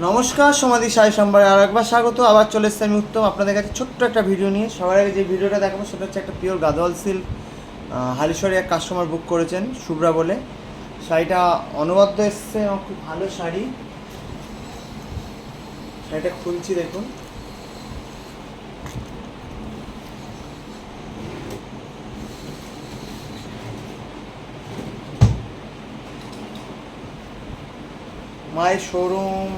নমস্কার, সমাধি সাই সম্বারে আর একবার স্বাগত। আবার চলে এসেছি আমি উত্তম আপনাদের কাছে ছোট্ট একটা ভিডিও নিয়ে। সবার আগে যে ভিডিওটা দেখাবো সেটা হচ্ছে একটা পিওর গাদোয়াল সিল্ক হালিশহরে এক কাস্টমার বুক করেছেন শুভ্রা বলে। শাড়িটা অনবদ্য এসছে, খুব ভালো শাড়ি। শাড়িটা খুলছি, দেখুন। মাই শোরুম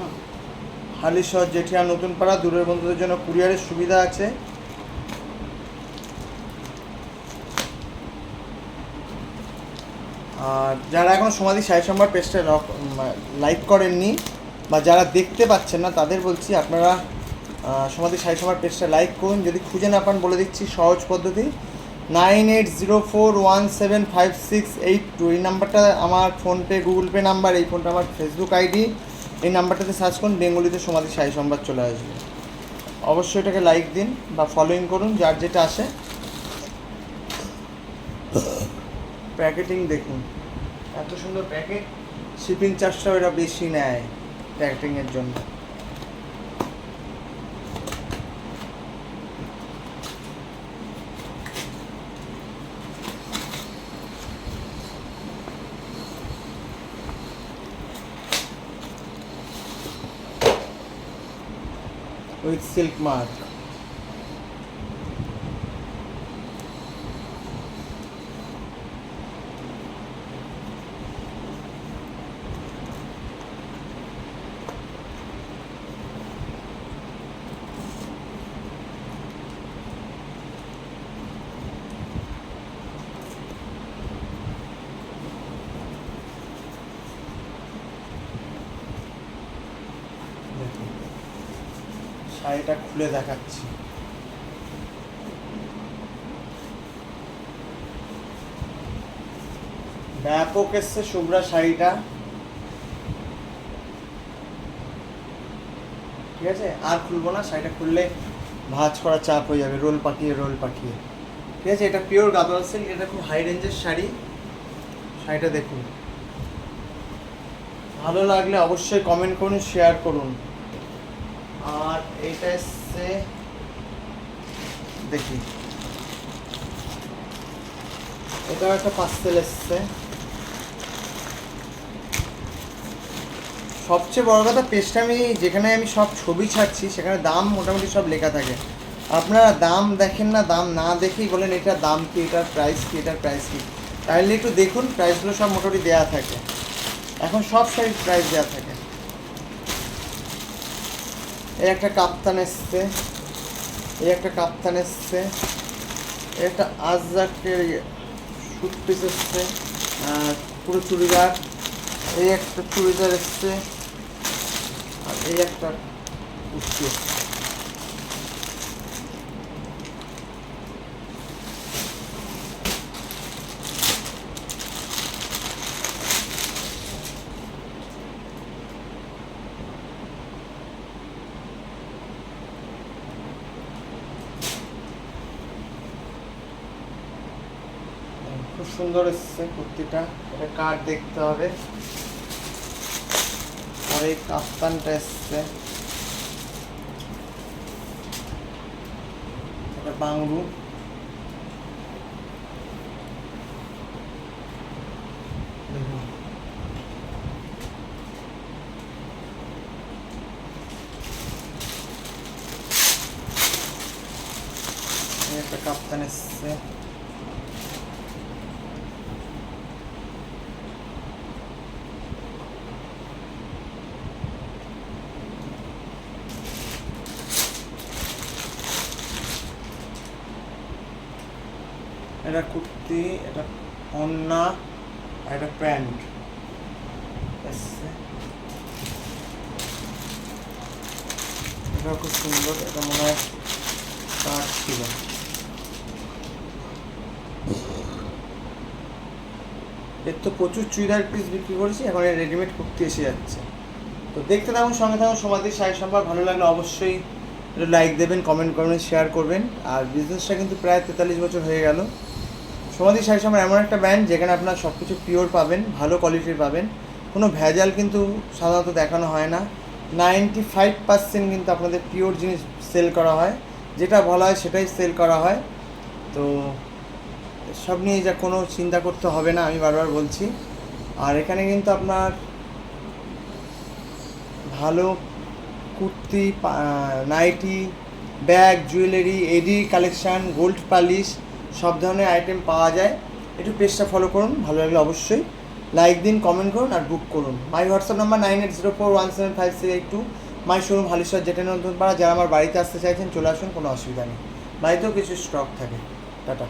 হালিশহর জেঠিয়া নতুন পাড়া। দূরের বন্ধুদের জন্য কুরিয়ারের সুবিধা আছে। আর যারা এখন সমাধি সাই সম্বার পেজটা লাইক করেননি বা যারা দেখতে পাচ্ছেন না তাদের বলছি, আপনারা সমাধি সাই সম্বার পেজটা লাইক করুন। যদি খুঁজে না পান বলে দিচ্ছি সহজ পদ্ধতি, 9804175682 এই নাম্বারটা আমার ফোনপে গুগল পে নাম্বার, এই ফোনটা আমার ফেসবুক আইডি। এই নাম্বারটাতে সার্চ করুন, বেঙ্গলিতে সমাধি সাই সম্বাদ চলে আসবে। অবশ্যই এটাকে লাইক দিন বা ফলোইং করুন, যার যেটা আসে। প্যাকেটিং দেখুন, এত সুন্দর প্যাকেট। শিপিং চার্জটাও এরা বেশি নেয় প্যাকেটিংয়ের জন্য। With silk mark. শাড়িটা খুলে দেখাচ্ছি। ব্যাপক এসছে শুভ্রা শাড়িটা, ঠিক আছে। আর খুলবো না, শাড়িটা খুললে ভাঁজ করা চাপ হয়ে যাবে, রোল পাকিয়ে ঠিক আছে। এটা পিওর গাদোয়াল সিল্ক, এটা খুব হাই রেঞ্জের শাড়ি। শাড়িটা দেখুন, ভালো লাগলে অবশ্যই কমেন্ট করুন, শেয়ার করুন। আর এটা এসছে, দেখি, এটাও একটা পার্সেল এসছে। সবচেয়ে বড় কথা, পেজটা যেখানে আমি সব ছবি ছাড়ছি সেখানে দাম মোটামুটি সব লেখা থাকে। আপনারা দাম দেখেন না, দাম না দেখেই বলেন এটার দাম কি, এটার প্রাইস কি, এটার প্রাইস কি। তাহলে একটু দেখুন, প্রাইসগুলো সব মোটামুটি দেওয়া থাকে। এখন সব শাড়ির প্রাইস দেওয়া থাকে। এই একটা কাপ্তান এসছে, এই একটা কাপ্তান এসছে, এই একটা আজরাকের সুট পিস এসছে, পুরো চুড়িদার। এই একটা চুড়িদার এসছে, আর এই একটা কুর্তি এসছে। খুব সুন্দর এসছে কুর্তিটা, এটা কার্ড দেখতে হবে। আর এই কাফতানটা এসছে, এটা বাংলু। একটা কাপ্তান এসছে, এটা কুর্তি, এটা ওড়না, আর এটা প্যান্ট এসছে। এটা খুব সুন্দর, এটা মনে হয় কাজ ছিল। এর তো প্রচুর চুড়িদার পিস বিক্রি করেছি, এখন এর রেডিমেড কুর্তি এসে যাচ্ছে। তো দেখতে থাকুন, সঙ্গে থাকুন সমাধির শাড়ি সম্ভার। ভালো লাগলে অবশ্যই একটু লাইক দেবেন, কমেন্ট করবেন, শেয়ার করবেন। আর বিজনেসটা কিন্তু প্রায় 43 বছর হয়ে গেল। সমাধি শাড়ি সম্ভার এমন একটা ব্র্যান্ড যেখানে আপনার সব কিছু পিওর পাবেন, ভালো কোয়ালিটির পাবেন, কোনো ভেজাল কিন্তু সাধারণত দেখানো হয় না। 95% কিন্তু আপনাদের পিওর জিনিস সেল করা হয়, যেটা বলা হয় সেটাই সেল করা হয়। তো সব নিয়ে যা কোনো চিন্তা করতে হবে না, আমি বারবার বলছি। আর এখানে কিন্তু আপনার ভালো কুর্তি, নাইটি, ব্যাগ, জুয়েলারি, এডি কালেকশান, গোল্ড পালিশ সব ধরনের আইটেম পাওয়া যায়। একটু পেজটা ফলো করুন, ভালো লাগলে অবশ্যই লাইক দিন, কমেন্ট করুন আর বুক করুন। My WhatsApp number 9804175682। My showroom Halisahar যেটা নতুন পাড়া। যারা আমার বাড়িতে আসতে চাইছেন চলে আসুন, কোনো অসুবিধা নেই, বাড়িতেও কিছু স্টক থাকে। টাটা।